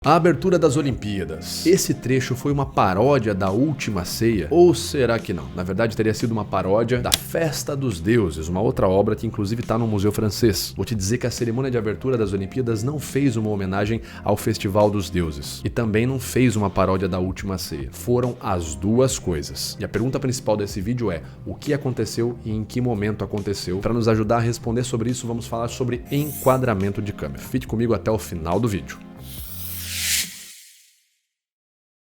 A abertura das Olimpíadas. Esse trecho foi uma paródia da Última Ceia? Ou será que não? Na verdade, teria sido uma paródia da Festa dos Deuses, uma outra obra que inclusive está no Museu Francês. Vou te dizer que a cerimônia de abertura das Olimpíadas não fez uma homenagem ao Festival dos Deuses. E também não fez uma paródia da Última Ceia. Foram as duas coisas. E a pergunta principal desse vídeo é: o que aconteceu e em que momento aconteceu? Para nos ajudar a responder sobre isso, vamos falar sobre enquadramento de câmera. Fique comigo até o final do vídeo.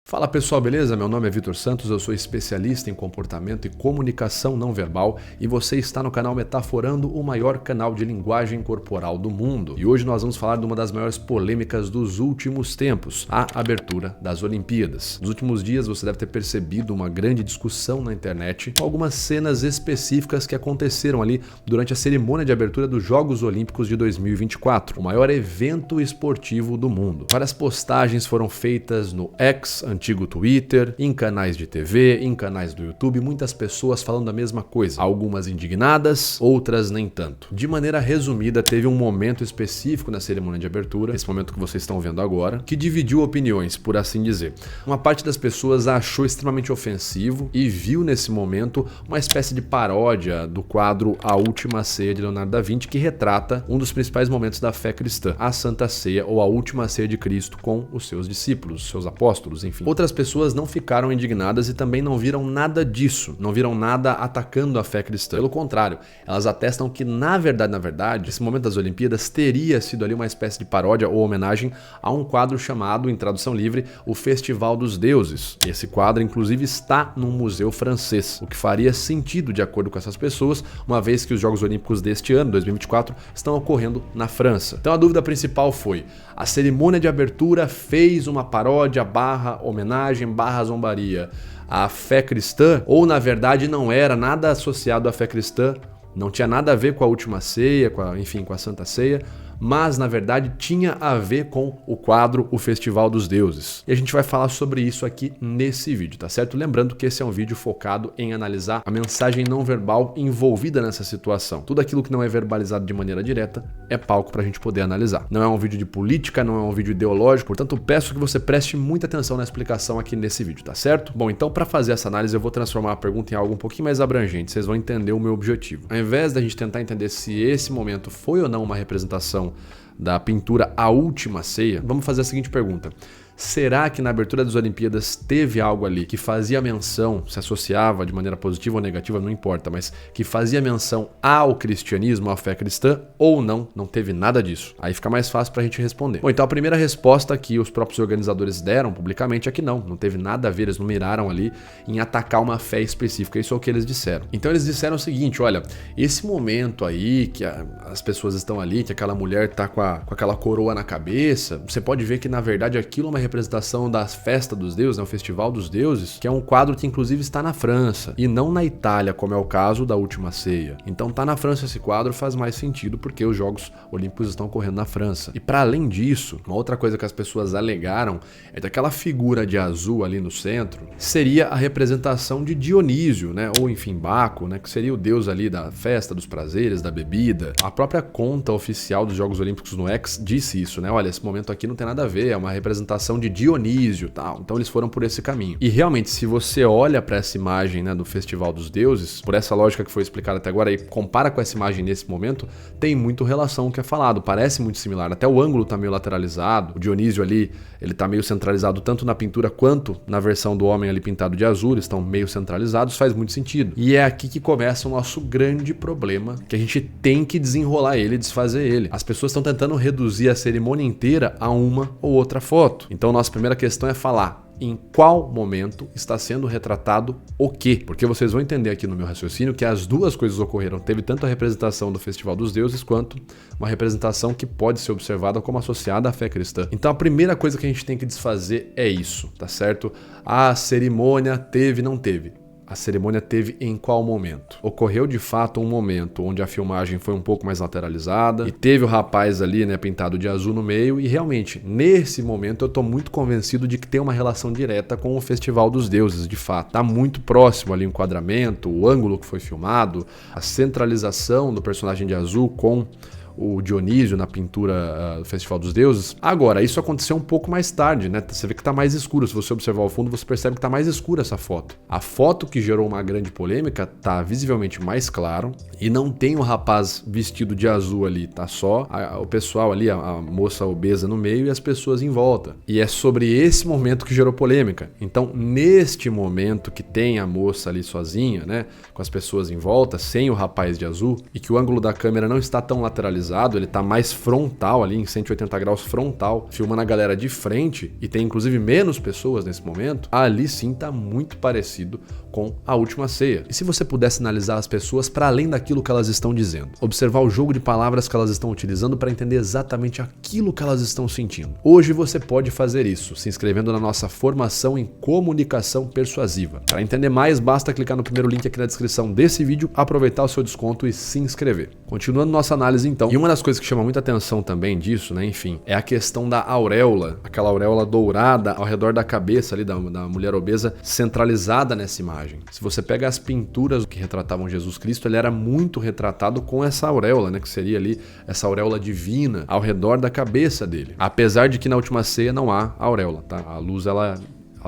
Fala pessoal, beleza? Meu nome é Vitor Santos, eu sou especialista em comportamento e comunicação não verbal e você está no canal Metaforando, o maior canal de linguagem corporal do mundo. E hoje nós vamos falar de uma das maiores polêmicas dos últimos tempos, a abertura das Olimpíadas. Nos últimos dias você deve ter percebido uma grande discussão na internet com algumas cenas específicas que aconteceram ali durante a cerimônia de abertura dos Jogos Olímpicos de 2024, o maior evento esportivo do mundo. Várias postagens foram feitas no X, antigo Twitter, em canais de TV, em canais do YouTube, muitas pessoas falando a mesma coisa, algumas indignadas, outras nem tanto. De maneira resumida, teve um momento específico na cerimônia de abertura, esse momento que vocês estão vendo agora, que dividiu opiniões, por assim dizer. Uma parte das pessoas achou extremamente ofensivo e viu nesse momento uma espécie de paródia do quadro A Última Ceia de Leonardo da Vinci, que retrata um dos principais momentos da fé cristã, a Santa Ceia ou a Última Ceia de Cristo com os seus discípulos, os seus apóstolos, enfim. Outras pessoas não ficaram indignadas e também não viram nada disso, não viram nada atacando a fé cristã. Pelo contrário, elas atestam que na verdade, esse momento das Olimpíadas teria sido ali uma espécie de paródia ou homenagem a um quadro chamado, em tradução livre, o Festival dos Deuses. Esse quadro, inclusive, está no Museu Francês, o que faria sentido de acordo com essas pessoas, uma vez que os Jogos Olímpicos deste ano, 2024, estão ocorrendo na França. Então a dúvida principal foi: a cerimônia de abertura fez uma paródia barra homenagem barra zombaria à fé cristã, ou na verdade não era nada associado à fé cristã, não tinha nada a ver com a Última Ceia, com a Santa Ceia, mas na verdade tinha a ver com o quadro O Festival dos Deuses. E a gente vai falar sobre isso aqui nesse vídeo, tá certo? Lembrando que esse é um vídeo focado em analisar a mensagem não verbal envolvida nessa situação. Tudo aquilo que não é verbalizado de maneira direta é palco pra gente poder analisar. Não é um vídeo de política, não é um vídeo ideológico, portanto peço que você preste muita atenção na explicação aqui nesse vídeo, tá certo? Bom, então para fazer essa análise eu vou transformar a pergunta em algo um pouquinho mais abrangente, vocês vão entender o meu objetivo. Ao invés da gente tentar entender se esse momento foi ou não uma representação da pintura A Última Ceia, vamos fazer a seguinte pergunta: será que na abertura das Olimpíadas teve algo ali que fazia menção, se associava de maneira positiva ou negativa, não importa, mas que fazia menção ao cristianismo, à fé cristã, ou não? Não teve nada disso. Aí fica mais fácil pra gente responder. Bom, então a primeira resposta que os próprios organizadores deram publicamente é que não teve nada a ver, eles não miraram ali em atacar uma fé específica, isso é o que eles disseram. Então eles disseram o seguinte: olha, esse momento aí que as pessoas estão ali, que aquela mulher tá com aquela coroa na cabeça, você pode ver que na verdade aquilo é uma representação da Festa dos Deuses, né, o Festival dos Deuses, que é um quadro que inclusive está na França e não na Itália, como é o caso da Última Ceia. Então tá na França esse quadro, faz mais sentido porque os Jogos Olímpicos estão ocorrendo na França. E para além disso, uma outra coisa que as pessoas alegaram é que aquela figura de azul ali no centro seria a representação de Dionísio, né, ou enfim Baco, né, que seria o deus ali da festa, dos prazeres, da bebida. A própria conta oficial dos Jogos Olímpicos no X disse isso, né? Olha, esse momento aqui não tem nada a ver, é uma representação de Dionísio, tal. Então eles foram por esse caminho. E realmente, se você olha para essa imagem, né, do Festival dos Deuses, por essa lógica que foi explicada até agora e compara com essa imagem nesse momento, tem muito relação com o que é falado, parece muito similar. Até o ângulo tá meio lateralizado, o Dionísio ali, ele tá meio centralizado tanto na pintura quanto na versão do homem ali pintado de azul, eles estão meio centralizados, faz muito sentido. E é aqui que começa o nosso grande problema, que a gente tem que desenrolar ele, desfazer ele. As pessoas estão tentando reduzir a cerimônia inteira a uma ou outra foto. Então nossa primeira questão é falar em qual momento está sendo retratado o quê? Porque vocês vão entender aqui no meu raciocínio que as duas coisas ocorreram. Teve tanto a representação do Festival dos Deuses quanto uma representação que pode ser observada como associada à fé cristã. Então a primeira coisa que a gente tem que desfazer é isso, tá certo? A cerimônia teve, não teve. A cerimônia teve em qual momento? Ocorreu de fato um momento onde a filmagem foi um pouco mais lateralizada e teve o rapaz ali, né, pintado de azul no meio, e realmente nesse momento eu tô muito convencido de que tem uma relação direta com o Festival dos Deuses, de fato. Tá muito próximo ali o enquadramento, o ângulo que foi filmado, a centralização do personagem de azul com o Dionísio na pintura do Festival dos Deuses. Agora, isso aconteceu um pouco mais tarde, né? Você vê que tá mais escuro. Se você observar ao fundo, você percebe que tá mais escura essa foto. A foto que gerou uma grande polêmica tá visivelmente mais claro e não tem o rapaz vestido de azul ali, tá só o pessoal ali, a moça obesa no meio e as pessoas em volta. E é sobre esse momento que gerou polêmica. Então, neste momento que tem a moça ali sozinha, né, com as pessoas em volta, sem o rapaz de azul, e que o ângulo da câmera não está tão lateralizado, ele está mais frontal ali, em 180 graus frontal, filmando a galera de frente, e tem inclusive menos pessoas nesse momento, ali sim está muito parecido com A Última Ceia. E se você pudesse analisar as pessoas para além daquilo que elas estão dizendo, observar o jogo de palavras que elas estão utilizando para entender exatamente aquilo que elas estão sentindo. Hoje você pode fazer isso, se inscrevendo na nossa formação em comunicação persuasiva. Para entender mais, basta clicar no primeiro link aqui na descrição desse vídeo, aproveitar o seu desconto e se inscrever. Continuando nossa análise então, e uma das coisas que chama muita atenção também disso, né, enfim, é a questão da auréola, aquela auréola dourada ao redor da cabeça ali da mulher obesa, centralizada nessa imagem. Se você pega as pinturas que retratavam Jesus Cristo, ele era muito retratado com essa auréola, né, que seria ali essa auréola divina ao redor da cabeça dele. Apesar de que na Última Ceia não há auréola, tá? A luz ela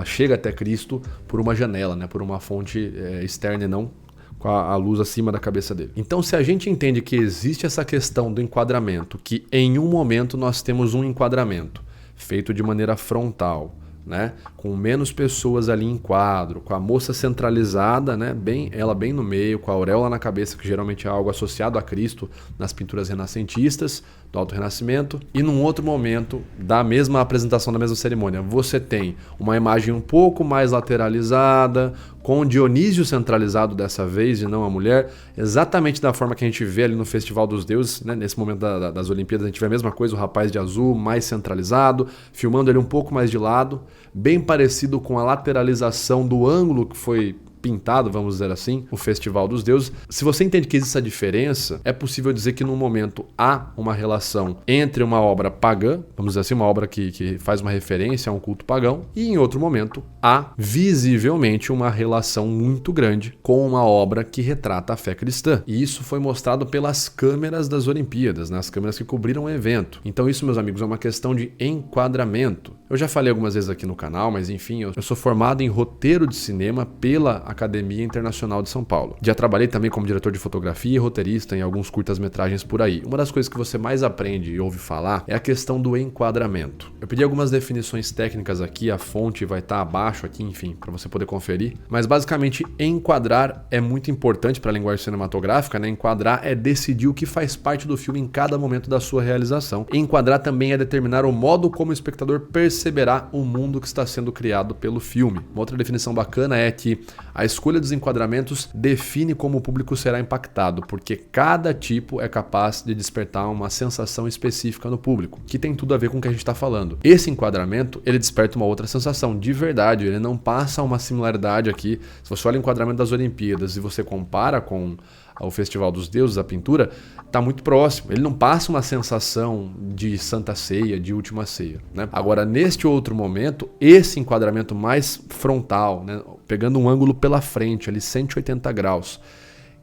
chega até Cristo por uma janela, né, por uma fonte externa e não com a luz acima da cabeça dele. Então, se a gente entende que existe essa questão do enquadramento, que em um momento nós temos um enquadramento feito de maneira frontal, né, com menos pessoas ali em quadro, com a moça centralizada, né, ela bem no meio, com a auréola na cabeça, que geralmente é algo associado a Cristo nas pinturas renascentistas, do Alto Renascimento, e num outro momento da mesma apresentação, da mesma cerimônia, você tem uma imagem um pouco mais lateralizada, com Dionísio centralizado dessa vez e não a mulher, exatamente da forma que a gente vê ali no Festival dos Deuses, né? Nesse momento das Olimpíadas a gente vê a mesma coisa, o rapaz de azul mais centralizado, filmando ele um pouco mais de lado, bem parecido com a lateralização do ângulo que foi pintado, vamos dizer assim, o Festival dos Deuses. Se você entende que existe essa diferença, é possível dizer que num momento há uma relação entre uma obra pagã, vamos dizer assim, uma obra que faz uma referência a um culto pagão, e em outro momento há visivelmente uma relação muito grande com uma obra que retrata a fé cristã. E isso foi mostrado pelas câmeras das Olimpíadas, né? As câmeras que cobriram o evento. Então isso, meus amigos, é uma questão de enquadramento. Eu já falei algumas vezes aqui no canal, mas enfim, eu sou formado em roteiro de cinema pela Academia Internacional de São Paulo. Já trabalhei também como diretor de fotografia e roteirista em alguns curtas-metragens por aí. Uma das coisas que você mais aprende e ouve falar é a questão do enquadramento. Eu pedi algumas definições técnicas aqui, a fonte vai estar abaixo aqui, enfim, para você poder conferir. Mas basicamente, enquadrar é muito importante para a linguagem cinematográfica, né? Enquadrar é decidir o que faz parte do filme em cada momento da sua realização. Enquadrar também é determinar o modo como o espectador perceberá o mundo que está sendo criado pelo filme. Uma outra definição bacana é que a escolha dos enquadramentos define como o público será impactado, porque cada tipo é capaz de despertar uma sensação específica no público, que tem tudo a ver com o que a gente está falando. Esse enquadramento, ele desperta uma outra sensação, de verdade, ele não passa uma similaridade aqui. Se você olha o enquadramento das Olimpíadas e você compara com o Festival dos Deuses, a pintura, está muito próximo. Ele não passa uma sensação de Santa Ceia, de Última Ceia, né? Agora, neste outro momento, esse enquadramento mais frontal, né, pegando um ângulo pela frente, ali 180 graus,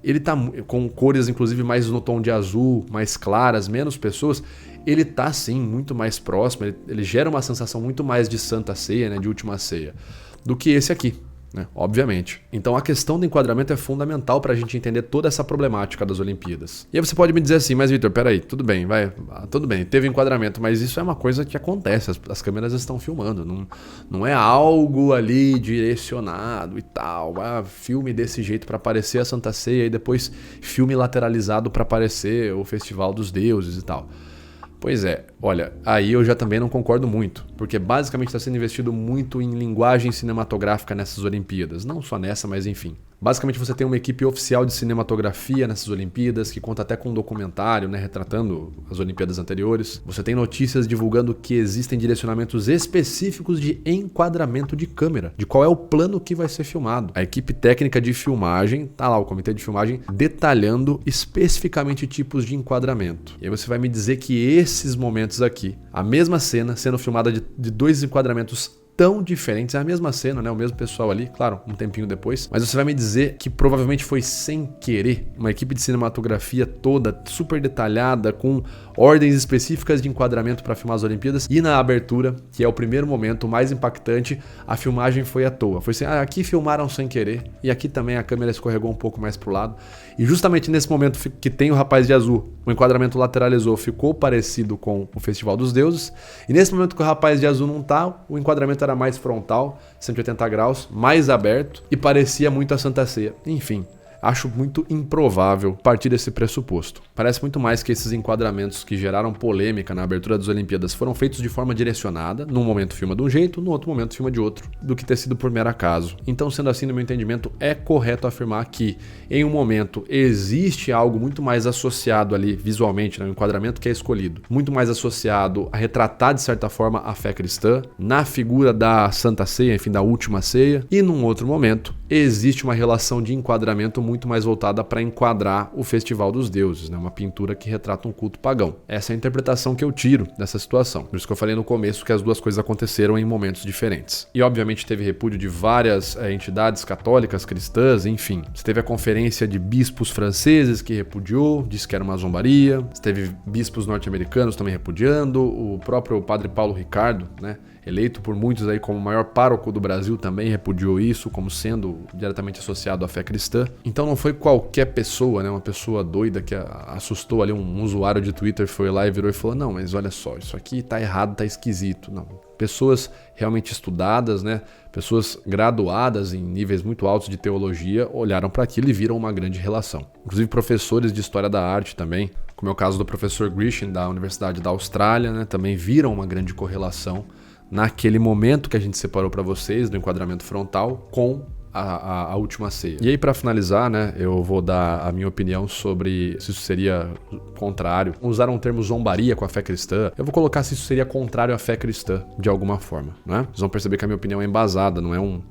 ele está com cores, inclusive, mais no tom de azul, mais claras, menos pessoas, ele está, sim, muito mais próximo, ele gera uma sensação muito mais de Santa Ceia, né, de Última Ceia, do que esse aqui, né? Obviamente. Então a questão do enquadramento é fundamental para a gente entender toda essa problemática das Olimpíadas. E aí você pode me dizer assim, mas Vitor, peraí, tudo bem, tudo bem, teve enquadramento, mas isso é uma coisa que acontece, as câmeras estão filmando, não é algo ali direcionado e tal, filme desse jeito para aparecer a Santa Ceia e depois filme lateralizado para aparecer o Festival dos Deuses e tal. Pois é, olha, aí eu já também não concordo muito, porque basicamente está sendo investido muito em linguagem cinematográfica nessas Olimpíadas, não só nessa, mas enfim. Basicamente você tem uma equipe oficial de cinematografia nessas Olimpíadas, que conta até com um documentário, né, retratando as Olimpíadas anteriores. Você tem notícias divulgando que existem direcionamentos específicos de enquadramento de câmera, de qual é o plano que vai ser filmado. A equipe técnica de filmagem, tá lá o comitê de filmagem, detalhando especificamente tipos de enquadramento. E aí você vai me dizer que esses momentos aqui, a mesma cena sendo filmada de dois enquadramentos tão diferentes, é a mesma cena, né? O mesmo pessoal ali, claro, um tempinho depois, mas você vai me dizer que provavelmente foi sem querer, uma equipe de cinematografia toda super detalhada, com ordens específicas de enquadramento para filmar as Olimpíadas, e na abertura, que é o primeiro momento mais impactante, a filmagem foi à toa. Foi assim, aqui filmaram sem querer, e aqui também a câmera escorregou um pouco mais pro lado, e justamente nesse momento que tem o rapaz de azul, o enquadramento lateralizou, ficou parecido com o Festival dos Deuses, e nesse momento que o rapaz de azul não tá, o enquadramento era mais frontal, 180 graus, mais aberto, e parecia muito a Santa Ceia. Enfim, acho muito improvável partir desse pressuposto. Parece muito mais que esses enquadramentos que geraram polêmica na abertura das Olimpíadas foram feitos de forma direcionada, num momento filma de um jeito, no outro momento filma de outro, do que ter sido por mero acaso. Então, sendo assim, no meu entendimento, é correto afirmar que, em um momento, existe algo muito mais associado ali, visualmente, no enquadramento que é escolhido, muito mais associado a retratar, de certa forma, a fé cristã, na figura da Santa Ceia, enfim, da última ceia, e num outro momento, existe uma relação de enquadramento muito mais voltada para enquadrar o Festival dos Deuses, né? Uma pintura que retrata um culto pagão. Essa é a interpretação que eu tiro dessa situação. Por isso que eu falei no começo que as duas coisas aconteceram em momentos diferentes. E obviamente teve repúdio de várias entidades católicas, cristãs, enfim. Você teve a conferência de bispos franceses que repudiou, disse que era uma zombaria. Você teve bispos norte-americanos também repudiando, o próprio padre Paulo Ricardo, né? Eleito por muitos aí como o maior pároco do Brasil, também repudiou isso como sendo diretamente associado à fé cristã. Então não foi qualquer pessoa, né, uma pessoa doida que assustou ali um usuário de Twitter, foi lá e virou e falou, não, mas olha só, isso aqui tá errado, tá esquisito. Não, pessoas realmente estudadas, né, pessoas graduadas em níveis muito altos de teologia, olharam para aquilo e viram uma grande relação. Inclusive professores de História da Arte também, como é o caso do professor Grisham da Universidade da Austrália, né, também viram uma grande correlação naquele momento que a gente separou para vocês do enquadramento frontal com a última ceia. E aí, para finalizar, né, eu vou dar a minha opinião sobre se isso seria contrário. Usaram o termo zombaria com a fé cristã. Eu vou colocar se isso seria contrário à fé cristã, de alguma forma, né? Vocês vão perceber que a minha opinião é embasada, não é um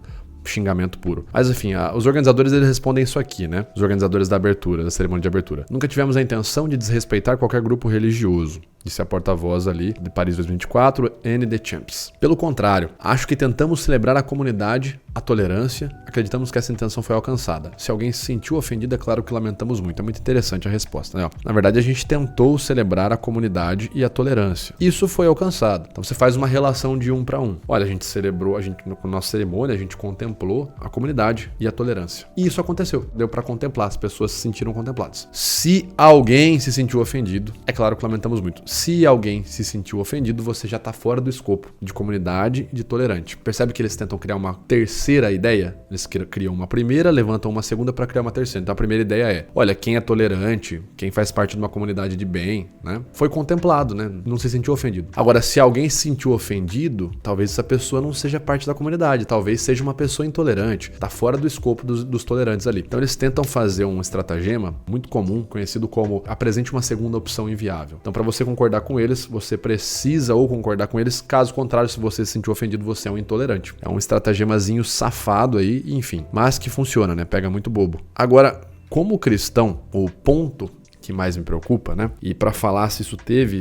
xingamento puro. Mas enfim, os organizadores eles respondem isso aqui, né? Os organizadores da abertura, da cerimônia de abertura. Nunca tivemos a intenção de desrespeitar qualquer grupo religioso, disse a porta-voz ali de Paris 2024, Anne Deschamps. Pelo contrário, acho que tentamos celebrar a comunidade, a tolerância, acreditamos que essa intenção foi alcançada. Se alguém se sentiu ofendido, é claro que lamentamos muito. É muito interessante a resposta, né? Na verdade, a gente tentou celebrar a comunidade e a tolerância. Isso foi alcançado. Então você faz uma relação de 1 para 1. Olha, a gente celebrou, com nossa cerimônia, a gente contemplou a comunidade e a tolerância. E isso aconteceu. Deu para contemplar, as pessoas se sentiram contempladas. Se alguém se sentiu ofendido, é claro que lamentamos muito. Se alguém se sentiu ofendido, você já está fora do escopo de comunidade e de tolerante. Percebe que eles tentam criar uma terceira ideia? Eles criam uma primeira, levantam uma segunda para criar uma terceira. Então a primeira ideia é, olha, quem é tolerante, quem faz parte de uma comunidade de bem, né, foi contemplado, né, não se sentiu ofendido. Agora, se alguém se sentiu ofendido, talvez essa pessoa não seja parte da comunidade, talvez seja uma pessoa intolerante, está fora do escopo dos tolerantes ali. Então eles tentam fazer um estratagema muito comum, conhecido como apresente uma segunda opção inviável. Então para você concordar com eles, você precisa ou concordar com eles, caso contrário, se você se sentiu ofendido, você é um intolerante. É um estratagemazinho safado aí, enfim, mas que funciona, né? Pega muito bobo. Agora, como cristão, o ponto que mais me preocupa, né? E para falar se isso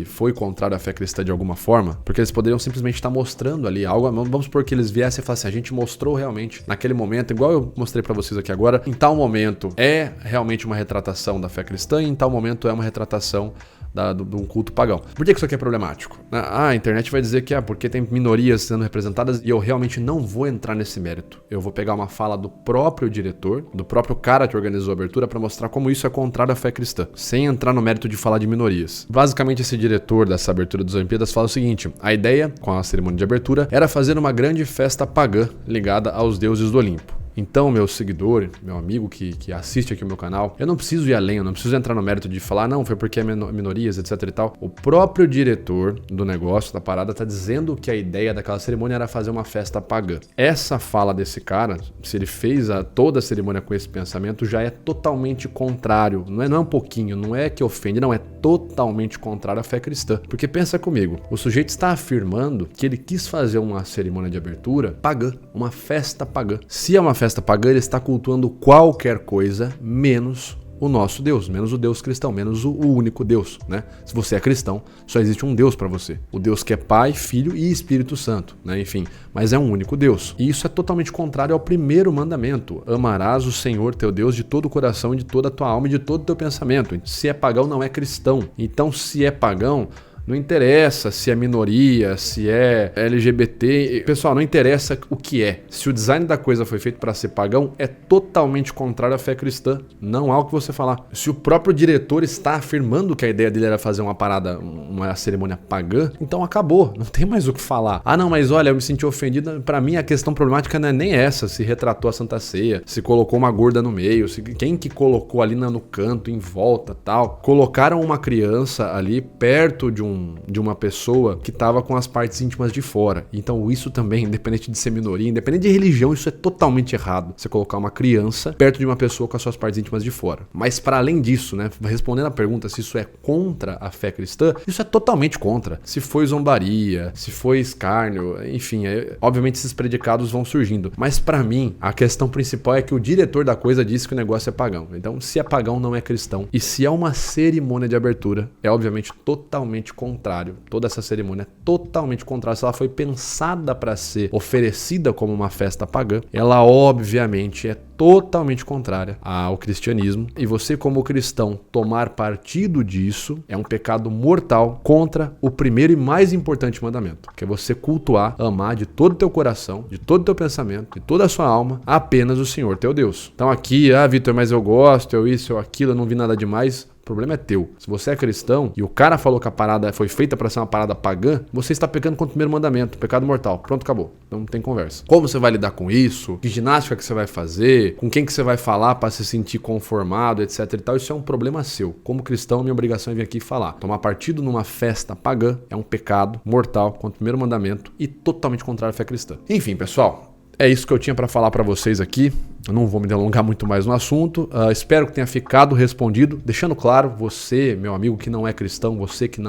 foi contrário à fé cristã de alguma forma, porque eles poderiam simplesmente estar mostrando ali algo, vamos supor que eles viessem e falassem, a gente mostrou realmente naquele momento, igual eu mostrei para vocês aqui agora, em tal momento é realmente uma retratação da fé cristã e em tal momento é uma retratação de um culto pagão. Por que isso aqui é problemático? A internet vai dizer que porque tem minorias sendo representadas e eu realmente não vou entrar nesse mérito. Eu vou pegar uma fala do próprio diretor, do próprio cara que organizou a abertura para mostrar como isso é contrário à fé cristã, sem entrar no mérito de falar de minorias. Basicamente, esse diretor dessa abertura das Olimpíadas fala o seguinte, a ideia com a cerimônia de abertura era fazer uma grande festa pagã ligada aos deuses do Olimpo. Então, meu seguidor, meu amigo que assiste aqui o meu canal, eu não preciso ir além, eu não preciso entrar no mérito de falar, não, foi porque é minorias, etc e tal. O próprio diretor do negócio, da parada, tá dizendo que a ideia daquela cerimônia era fazer uma festa pagã. Essa fala desse cara, se ele fez toda a cerimônia com esse pensamento, já é totalmente contrário. Não é um pouquinho, não é que ofende, não, é totalmente contrário à fé cristã. Porque pensa comigo, o sujeito está afirmando que ele quis fazer uma cerimônia de abertura pagã, uma festa pagã. Se é uma festa pagã, ele está cultuando qualquer coisa menos o nosso Deus, menos o Deus cristão, menos o único Deus, né? Se você é cristão, só existe um Deus para você. O Deus que é Pai, Filho e Espírito Santo, né? Enfim, mas é um único Deus. E isso é totalmente contrário ao primeiro mandamento. Amarás o Senhor teu Deus de todo o coração, de toda a tua alma e de todo o teu pensamento. Se é pagão, não é cristão. Então, se é pagão, não interessa se é minoria, se é LGBT. Pessoal, não interessa o que é. Se o design da coisa foi feito para ser pagão, é totalmente contrário à fé cristã. Não há o que você falar. Se o próprio diretor está afirmando que a ideia dele era fazer uma parada, uma cerimônia pagã, então acabou. Não tem mais o que falar. Ah, não, mas olha, eu me senti ofendido. Para mim, a questão problemática não é nem essa. Se retratou a Santa Ceia, se colocou uma gorda no meio, quem que colocou ali no canto, em volta, tal. Colocaram uma criança ali perto de uma pessoa que estava com as partes íntimas de fora. Então isso também, independente de ser minoria, independente de religião, isso é totalmente errado. Você colocar uma criança perto de uma pessoa com as suas partes íntimas de fora. Mas para além disso, né, respondendo a pergunta se isso é contra a fé cristã, isso é totalmente contra. Se foi zombaria, se foi escárnio, enfim, obviamente esses predicados vão surgindo. Mas para mim, a questão principal é que o diretor da coisa disse que o negócio é pagão. Então, se é pagão, não é cristão. E se é uma cerimônia de abertura, é obviamente totalmente contrário. Toda essa cerimônia é totalmente contrária. Se ela foi pensada para ser oferecida como uma festa pagã, ela obviamente é totalmente contrária ao cristianismo. E você, como cristão, tomar partido disso é um pecado mortal contra o primeiro e mais importante mandamento, que é você cultuar, amar de todo o teu coração, de todo o teu pensamento, de toda a sua alma, apenas o Senhor teu Deus. Então aqui, Vitor, mas eu gosto, eu isso, eu aquilo, eu não vi nada demais. O problema é teu. Se você é cristão e o cara falou que a parada foi feita para ser uma parada pagã, você está pecando contra o primeiro mandamento, pecado mortal. Pronto, acabou. Não tem conversa. Como você vai lidar com isso? Que ginástica que você vai fazer? Com quem que você vai falar para se sentir conformado, etc e tal? Isso é um problema seu. Como cristão, minha obrigação é vir aqui falar. Tomar partido numa festa pagã é um pecado mortal contra o primeiro mandamento e totalmente contrário à fé cristã. Enfim, pessoal, é isso que eu tinha para falar para vocês aqui. Eu não vou me delongar muito mais no assunto. Espero que tenha ficado respondido. Deixando claro, você, meu amigo que não é cristão, você que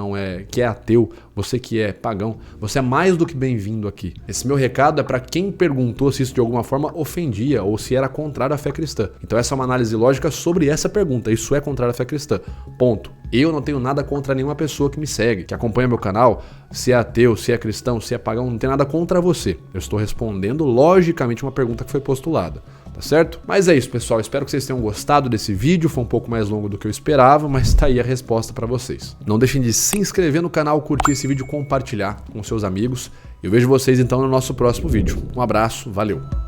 é ateu, você que é pagão, você é mais do que bem-vindo aqui. Esse meu recado é para quem perguntou se isso de alguma forma ofendia ou se era contrário à fé cristã. Então essa é uma análise lógica sobre essa pergunta. Isso é contrário à fé cristã. Ponto. Eu não tenho nada contra nenhuma pessoa que me segue, que acompanha meu canal. Se é ateu, se é cristão, se é pagão, não tem nada contra você. Eu estou respondendo logicamente uma pergunta que foi postulada. Tá certo? Mas é isso, pessoal. Espero que vocês tenham gostado desse vídeo. Foi um pouco mais longo do que eu esperava, mas tá aí a resposta para vocês. Não deixem de se inscrever no canal, curtir esse vídeo, compartilhar com seus amigos. Eu vejo vocês então no nosso próximo vídeo. Um abraço, valeu!